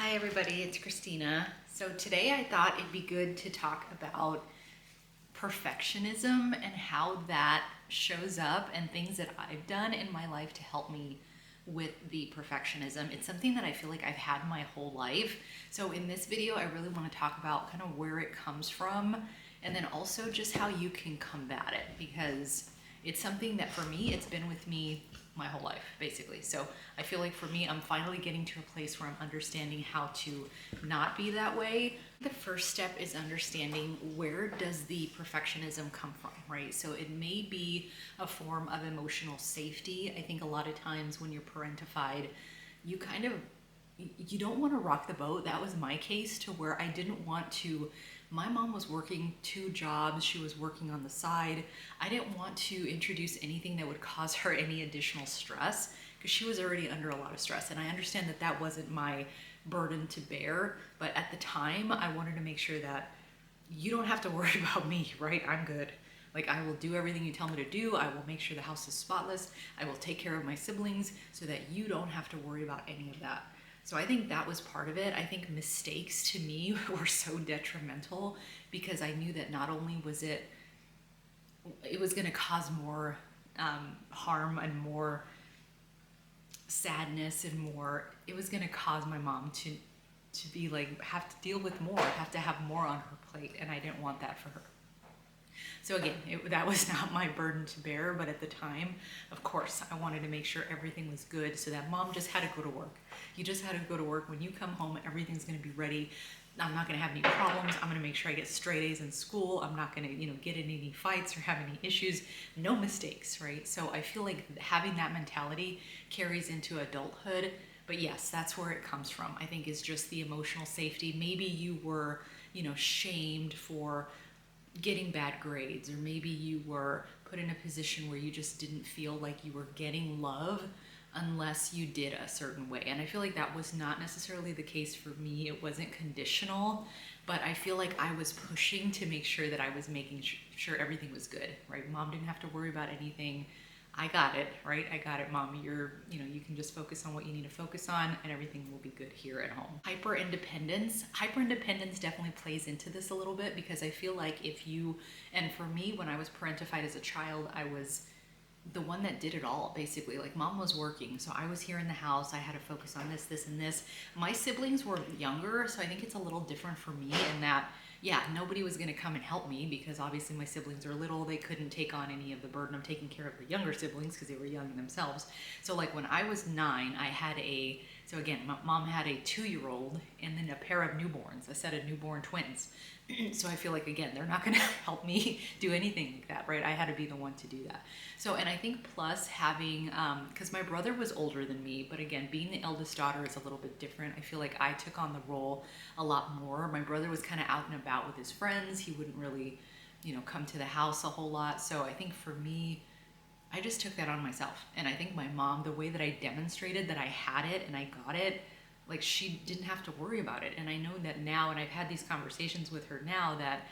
Hi everybody, it's Christina. So today I thought it'd be good to talk about perfectionism and how that shows up and things that I've done in my life to help me with the perfectionism. It's something that I feel like I've had my whole life. So in this video, I really want to talk about kind of where it comes from and then also just how you can combat it, because it's something that for me, it's been with me my whole life, basically. So I feel like for me, I'm finally getting to a place where I'm understanding how to not be that way. The first step is understanding, where does the perfectionism come from, right? So it may be a form of emotional safety. I think a lot of times when you're parentified, you don't want to rock the boat. That was my case, to where I didn't want to. My mom was working 2 jobs. She was working on the side. I didn't want to introduce anything that would cause her any additional stress, because she was already under a lot of stress. And I understand that that wasn't my burden to bear. But at the time, I wanted to make sure that you don't have to worry about me, right? I'm good. Like, I will do everything you tell me to do. I will make sure the house is spotless. I will take care of my siblings so that you don't have to worry about any of that. So I think that was part of it. I think mistakes to me were so detrimental, because I knew that not only was it was going to cause more harm and more sadness and more, it was going to cause my mom to be like, have to deal with more, have to have more on her plate, and I didn't want that for her. So again, that was not my burden to bear, but at the time, of course, I wanted to make sure everything was good, so that mom just had to go to work. You just had to go to work. When you come home, everything's going to be ready. I'm not going to have any problems. I'm going to make sure I get straight A's in school. I'm not going to, get in any fights or have any issues. No mistakes, right? So I feel like having that mentality carries into adulthood. But yes, that's where it comes from. I think is just the emotional safety. Maybe you were, shamed for getting bad grades, or maybe you were put in a position where you just didn't feel like you were getting love unless you did a certain way. And I feel like that was not necessarily the case for me. It wasn't conditional, but I feel like I was pushing to make sure that I was making sure everything was good, right? Mom didn't have to worry about anything. I got it, right? I got it, mom. You can just focus on what you need to focus on, and everything will be good here at home. Hyper independence definitely plays into this a little bit, because I feel like and for me, when I was parentified as a child, I was the one that did it all, basically. Like, mom was working, so I was here in the house. I had to focus on this, and this. My siblings were younger, so I think it's a little different for me in that, yeah, nobody was going to come and help me, because obviously my siblings are little. They couldn't take on any of the burden of taking care of the younger siblings, because they were young themselves. So like when I was 9, so again, my mom had a 2-year-old and then a pair of newborns, a set of newborn twins. So I feel like, again, they're not going to help me do anything like that, right? I had to be the one to do that. So, and I think plus having, because my brother was older than me, but again, being the eldest daughter is a little bit different. I feel like I took on the role a lot more. My brother was kind of out and about with his friends. He wouldn't really, come to the house a whole lot. So I think for me, I just took that on myself. And I think my mom, the way that I demonstrated that I had it and I got it, like, she didn't have to worry about it. And I know that now, and I've had these conversations with her now, that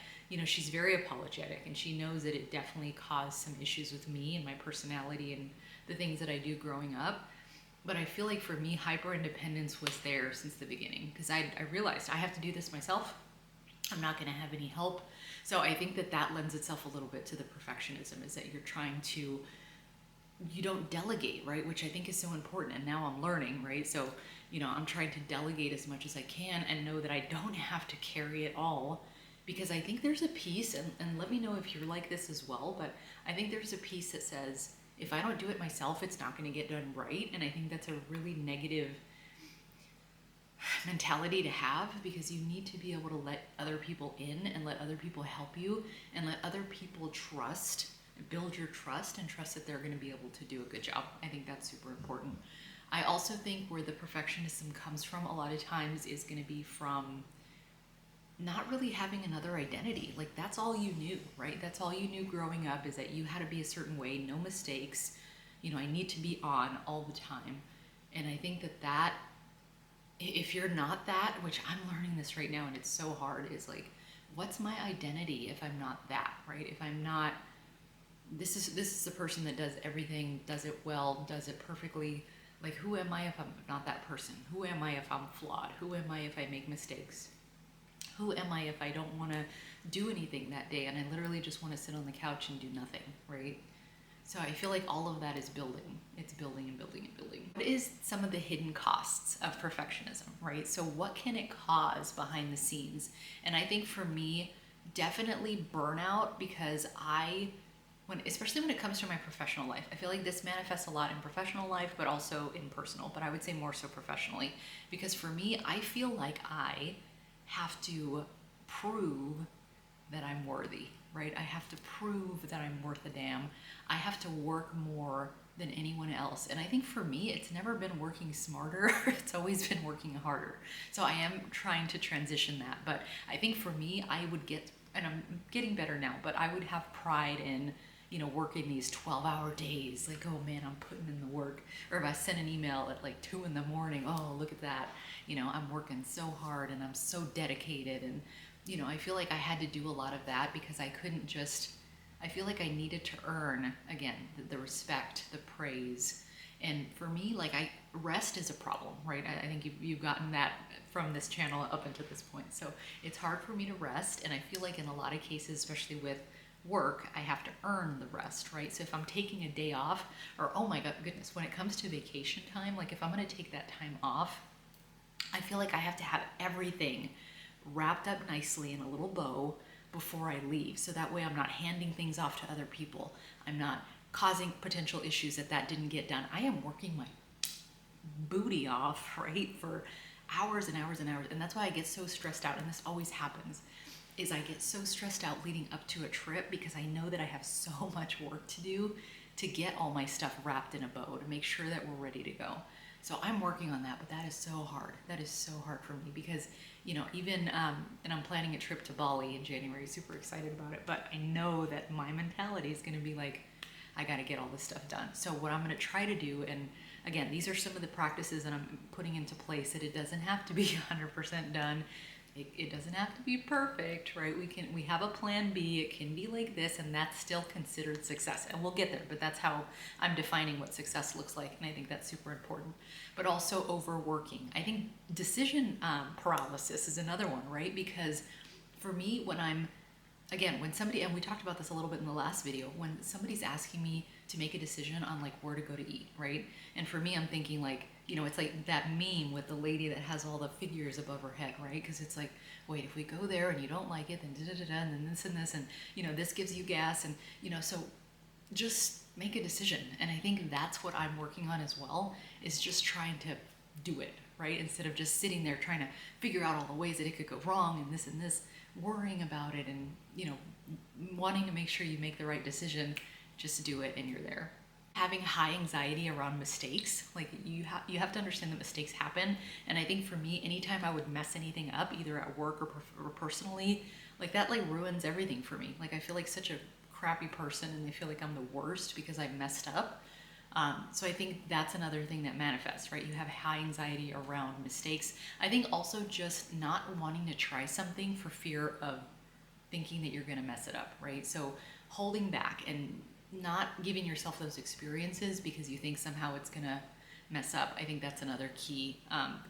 she's very apologetic, and she knows that it definitely caused some issues with me and my personality and the things that I do growing up. But I feel like for me, hyper independence was there since the beginning, because I realized I have to do this myself. I'm not going to have any help. So I think that lends itself a little bit to the perfectionism, is that you don't delegate, right? Which I think is so important. And now I'm learning, right? So, I'm trying to delegate as much as I can and know that I don't have to carry it all, because I think there's a piece, and let me know if you're like this as well, but I think there's a piece that says, if I don't do it myself, it's not going to get done right. And I think that's a really negative mentality to have, because you need to be able to let other people in and let other people help you and let other people build your trust and trust that they're going to be able to do a good job. I think that's super important. I also think where the perfectionism comes from a lot of times is going to be from not really having another identity. Like, that's all you knew, right? That's all you knew growing up, is that you had to be a certain way, no mistakes. I need to be on all the time. And I think that if you're not that, which I'm learning this right now and it's so hard, is like, what's my identity if I'm not that, right? If I'm not, this is the person that does everything, does it well, does it perfectly. Like, who am I if I'm not that person? Who am I if I'm flawed? Who am I if I make mistakes? Who am I if I don't want to do anything that day and I literally just want to sit on the couch and do nothing, right? So I feel like all of that is building. It's building and building and building. What is some of the hidden costs of perfectionism, right? So what can it cause behind the scenes? And I think for me, definitely burnout, because especially when it comes to my professional life, I feel like this manifests a lot in professional life, but also in personal, but I would say more so professionally. Because for me, I feel like I have to prove that I'm worthy, right? I have to prove that I'm worth a damn. I have to work more than anyone else. And I think for me, it's never been working smarter. It's always been working harder. So I am trying to transition that. But I think for me, I would get, and I'm getting better now, but I would have pride in, working these 12-hour days. Like, oh man, I'm putting in the work. Or if I send an email at like 2 in the morning, oh, look at that. I'm working so hard and I'm so dedicated. And, I feel like I had to do a lot of that because I couldn't just, I feel like I needed to earn, again, the respect, the praise. And for me, like, rest is a problem, right? I think you've gotten that from this channel up until this point. So it's hard for me to rest. And I feel like in a lot of cases, especially with work, I have to earn the rest, right? So if I'm taking a day off, or oh my goodness, when it comes to vacation time, like if I'm going to take that time off, I feel like I have to have everything wrapped up nicely in a little bow before I leave. So that way I'm not handing things off to other people. I'm not causing potential issues that didn't get done. I am working my booty off, right, for hours and hours and hours. And that's why I get so stressed out. And this always happens, is I get so stressed out leading up to a trip because I know that I have so much work to do to get all my stuff wrapped in a bow, to make sure that we're ready to go. So I'm working on that, but that is so hard. That is so hard for me because, even, and I'm planning a trip to Bali in January, super excited about it, but I know that my mentality is going to be like, I got to get all this stuff done. So what I'm going to try to do, and again, these are some of the practices that I'm putting into place, that it doesn't have to be 100% done. It doesn't have to be perfect, right? We have a plan B. It can be like this, and that's still considered success. And we'll get there, but that's how I'm defining what success looks like. And I think that's super important. But also overworking. I think decision paralysis is another one, right? Because for me, when somebody, and we talked about this a little bit in the last video, when somebody's asking me to make a decision on like where to go to eat, right? And for me, I'm thinking like, it's like that meme with the lady that has all the figures above her head, right? Because it's like, wait, if we go there and you don't like it, then da-da-da-da, and then this, and this gives you gas, and, so just make a decision. And I think that's what I'm working on as well, is just trying to do it, right? Instead of just sitting there trying to figure out all the ways that it could go wrong and this, worrying about it and, wanting to make sure you make the right decision. Just do it and you're there. Having high anxiety around mistakes, like you have to understand that mistakes happen. And I think for me, anytime I would mess anything up, either at work or personally, like that like ruins everything for me. Like I feel like such a crappy person, and I feel like I'm the worst because I messed up. So I think that's another thing that manifests, right? You have high anxiety around mistakes. I think also just not wanting to try something for fear of thinking that you're going to mess it up, right? So holding back and not giving yourself those experiences because you think somehow it's going to mess up. I think that's another key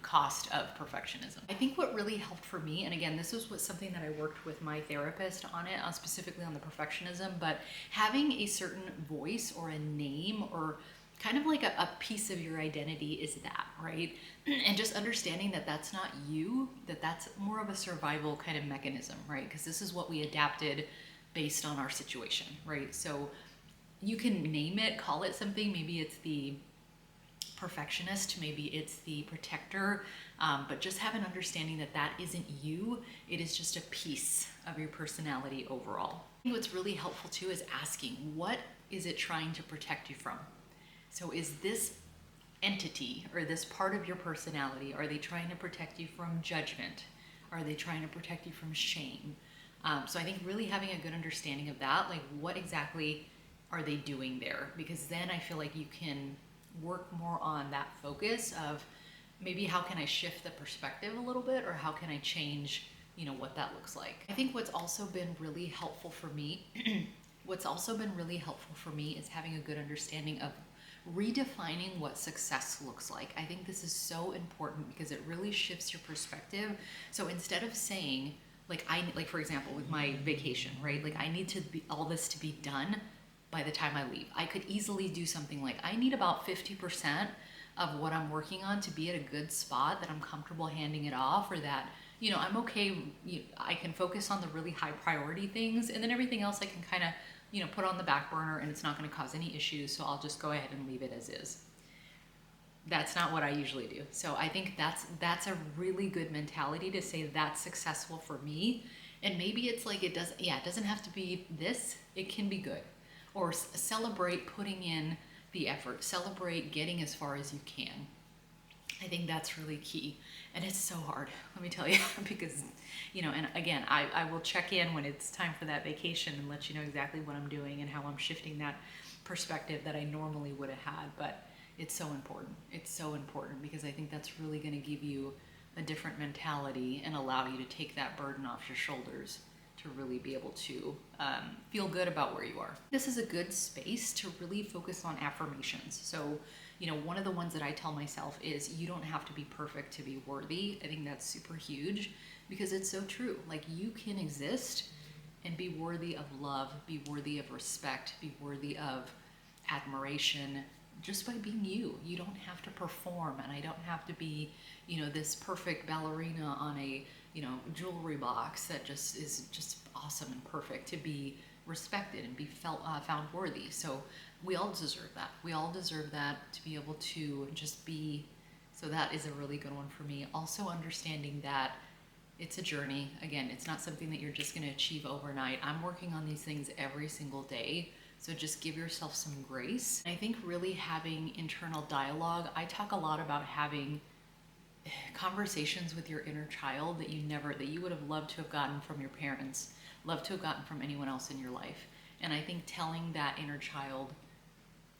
cost of perfectionism. I think what really helped for me, and again, this was something that I worked with my therapist on it, specifically on the perfectionism, but having a certain voice or a name or kind of like a piece of your identity is that, right? And just understanding that that's not you, that's more of a survival kind of mechanism, right? Because this is what we adapted based on our situation, right? So you can name it, call it something. Maybe it's the perfectionist, maybe it's the protector, but just have an understanding that that isn't you. It is just a piece of your personality overall. I think what's really helpful too is asking, what is it trying to protect you from? So is this entity or this part of your personality, are they trying to protect you from judgment? Are they trying to protect you from shame? So I think really having a good understanding of that, like what exactly are they doing there? Because then I feel like you can work more on that focus of maybe how can I shift the perspective a little bit, or how can I change, what that looks like. I think what's also been really helpful for me, is having a good understanding of redefining what success looks like. I think this is so important because it really shifts your perspective. So instead of saying, like for example, with my vacation, right? Like I need to be all this to be done by the time I leave. I could easily do something like I need about 50% of what I'm working on to be at a good spot that I'm comfortable handing it off, or that, you know, I'm okay, I can focus on the really high priority things, and then everything else I can kind of, you know, put on the back burner, and it's not going to cause any issues, so I'll just go ahead and leave it as is. That's not what I usually do. So I think that's a really good mentality to say that's successful for me. And maybe it's like it doesn't have to be this, it can be good. Or celebrate putting in the effort, celebrate getting as far as you can. I think that's really key. And it's so hard, let me tell you, because, you know, and again, I will check in when it's time for that vacation and let you know exactly what I'm doing and how I'm shifting that perspective that I normally would have had. But it's so important. It's so important because I think that's really going to give you a different mentality and allow you to take that burden off your shoulders to really be able to feel good about where you are. This is a good space to really focus on affirmations. So, you know, one of the ones that I tell myself is you don't have to be perfect to be worthy. I think that's super huge because it's so true. Like you can exist and be worthy of love, be worthy of respect, be worthy of admiration just by being you. You don't have to perform, and I don't have to be, you know, this perfect ballerina on a, you know, jewelry box that just is just awesome and perfect to be respected and be found worthy. So we all deserve that. We all deserve that to be able to just be. So that is a really good one for me. Also understanding that it's a journey. Again, it's not something that you're just going to achieve overnight. I'm working on these things every single day. So just give yourself some grace. I think really having internal dialogue, I talk a lot about having conversations with your inner child that you would have loved to have gotten from your parents, loved to have gotten from anyone else in your life. And I think telling that inner child,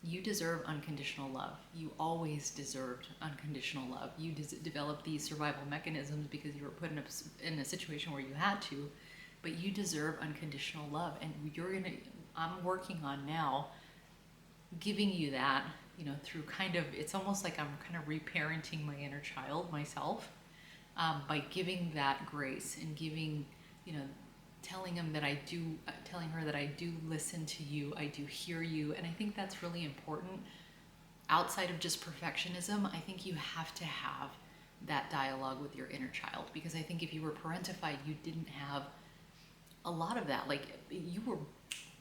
you deserve unconditional love. You always deserved unconditional love. You developed these survival mechanisms because you were put in a situation where you had to, but you deserve unconditional love. And I'm working on now giving you that, you know, through it's almost like I'm kind of reparenting my inner child myself, by giving that grace and giving, you know, telling her that I do listen to you, I do hear you. And I think that's really important. Outside of just perfectionism, I think you have to have that dialogue with your inner child, because I think if you were parentified, you didn't have a lot of that. Like you were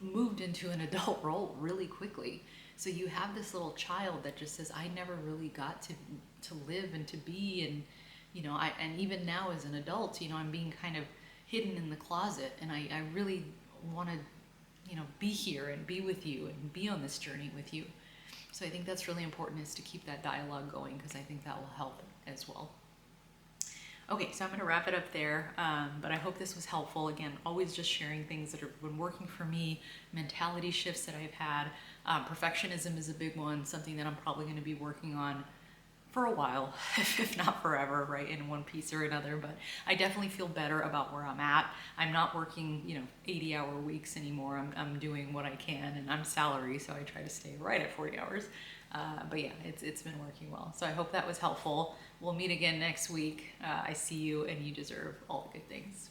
moved into an adult role really quickly. So you have this little child that just says, I never really got to live and to be, and, you know, and even now as an adult, you know, I'm being kind of hidden in the closet, and I really want to, you know, be here and be with you and be on this journey with you. So I think that's really important, is to keep that dialogue going, because I think that will help as well. Okay, so I'm going to wrap it up there, but I hope this was helpful. Again, always just sharing things that have been working for me, mentality shifts that I've had. Perfectionism is a big one, something that I'm probably going to be working on for a while, if not forever, right, in one piece or another. But I definitely feel better about where I'm at. I'm not working, you know, 80-hour weeks anymore. I'm doing what I can, and I'm salary, so I try to stay right at 40 hours. But yeah, it's been working well. So I hope that was helpful. We'll meet again next week. I see you, and you deserve all the good things.